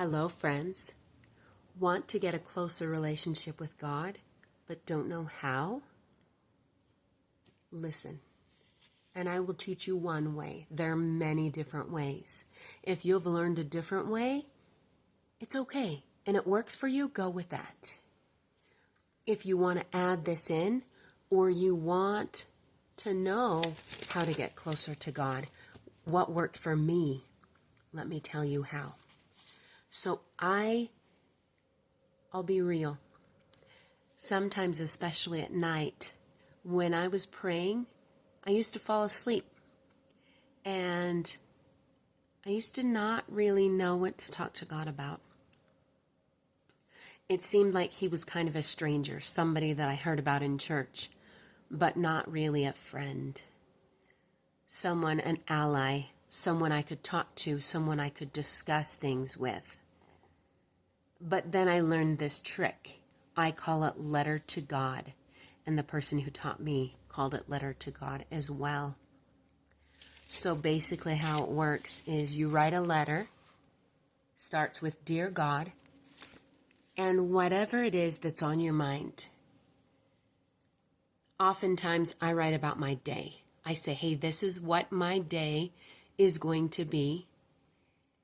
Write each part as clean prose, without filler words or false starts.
Hello, friends. Want to get a closer relationship with God, but don't know how? Listen, and I will teach you one way. There are many different ways. If you've learned a different way, it's okay, and it works for you, go with that. If you want to add this in, or you want to know how to get closer to God, what worked for me, let me tell you how. So I'll be real. Sometimes, especially at night, when I was praying, I used to fall asleep. And I used to not really know what to talk to God about. It seemed like he was kind of a stranger, somebody that I heard about in church, but not really a friend. Someone, an ally, someone I could talk to, someone I could discuss things with. But then I learned this trick. I call it letter to God. And the person who taught me called it letter to God as well. So basically how it works is you write a letter, starts with Dear God, and whatever it is that's on your mind. Oftentimes I write about my day. I say, hey, this is what my day is going to be,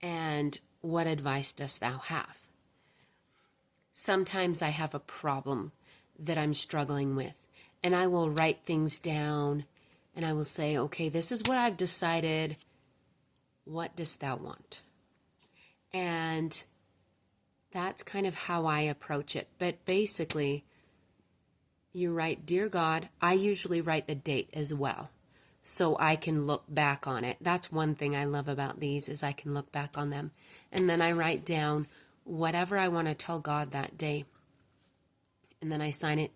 and what advice dost thou have? Sometimes I have a problem that I'm struggling with, and I will write things down, and I will say, okay, this is what I've decided. What dost thou want? And that's kind of how I approach it. But basically, you write, Dear God. I usually write the date as well, so I can look back on it. That's one thing I love about these, is I can look back on them. And then I write down whatever I want to tell God that day. And then I sign it.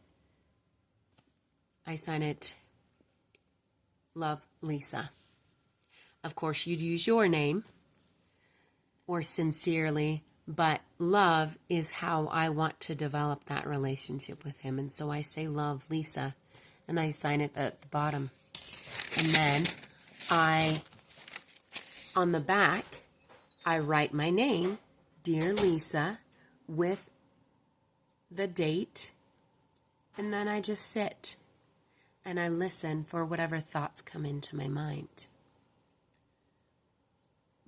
Love, Lisa. Of course, you'd use your name or sincerely, but love is how I want to develop that relationship with him. And so I say, Love, Lisa, and I sign it at the bottom. And then on the back, I write my name, Dear Lisa, with the date, and then I just sit and I listen for whatever thoughts come into my mind.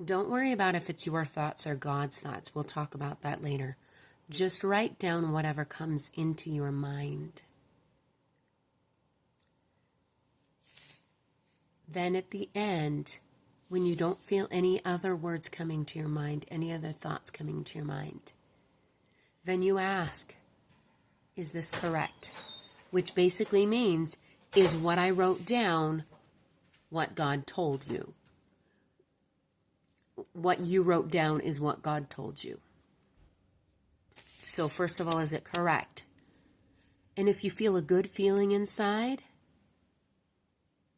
Don't worry about if it's your thoughts or God's thoughts. We'll talk about that later. Just write down whatever comes into your mind. Then at the end, when you don't feel any other words coming to your mind, any other thoughts coming to your mind, then you ask, is this correct? Which basically means, is what I wrote down what God told you? What you wrote down is what God told you. So first of all, is it correct? And if you feel a good feeling inside,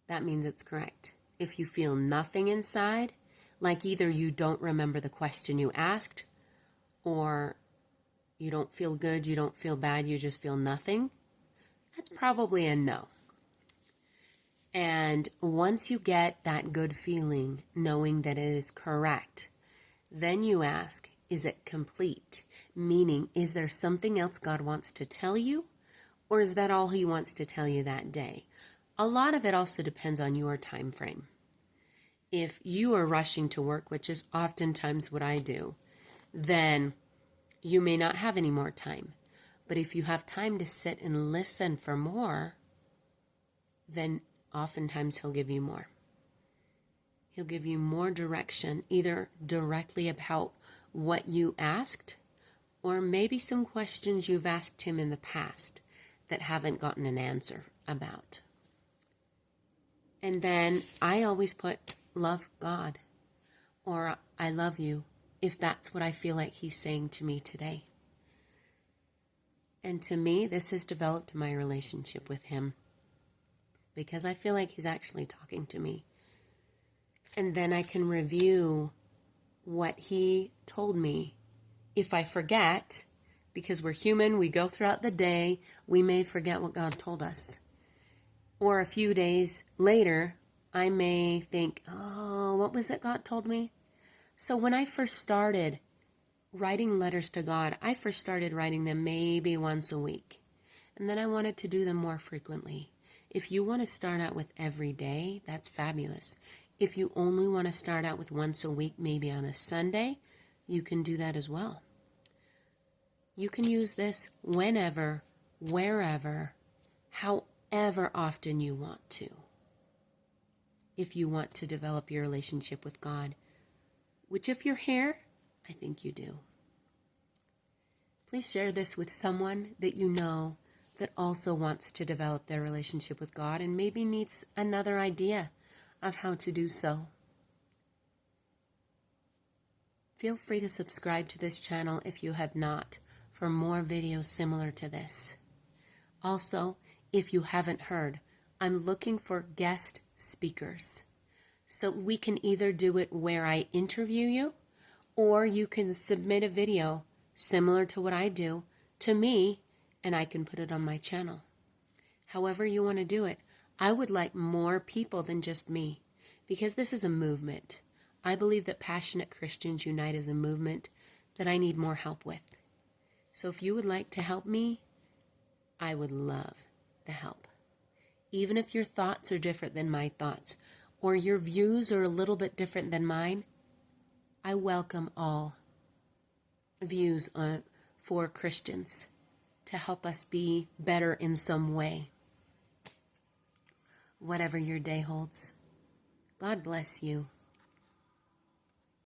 that means it's correct. If you feel nothing inside, like either you don't remember the question you asked, or you don't feel good, you don't feel bad, you just feel nothing, that's probably a no. And once you get that good feeling, knowing that it is correct, then you ask, is it complete? Meaning, is there something else God wants to tell you? Or is that all he wants to tell you that day? A lot of it also depends on your time frame. If you are rushing to work, which is oftentimes what I do, then you may not have any more time. But if you have time to sit and listen for more, then oftentimes he'll give you more. He'll give you more direction, either directly about what you asked, or maybe some questions you've asked him in the past that haven't gotten an answer about. And then I always put, love God, or I love you, if that's what I feel like he's saying to me today. And to me, this has developed my relationship with him, because I feel like he's actually talking to me. And then I can review what he told me. If I forget, because we're human, we go throughout the day, we may forget what God told us. Or a few days later, I may think, oh, what was it God told me? So when I first started writing letters to God, I first started writing them maybe once a week. And then I wanted to do them more frequently. If you want to start out with every day, that's fabulous. If you only want to start out with once a week, maybe on a Sunday, you can do that as well. You can use this whenever, wherever, however often you want to. If you want to develop your relationship with God, which if you're here, I think you do. Please share this with someone that you know that also wants to develop their relationship with God and maybe needs another idea of how to do so. Feel free to subscribe to this channel if you have not for more videos similar to this. Also, if you haven't heard, I'm looking for guest speakers. So we can either do it where I interview you, or you can submit a video similar to what I do to me, and I can put it on my channel. However you want to do it, I would like more people than just me, because this is a movement. I believe that Passionate Christians Unite is a movement that I need more help with. So if you would like to help me, I would love the help. Even if your thoughts are different than my thoughts, or your views are a little bit different than mine, I welcome all views for Christians to help us be better in some way. Whatever your day holds, God bless you.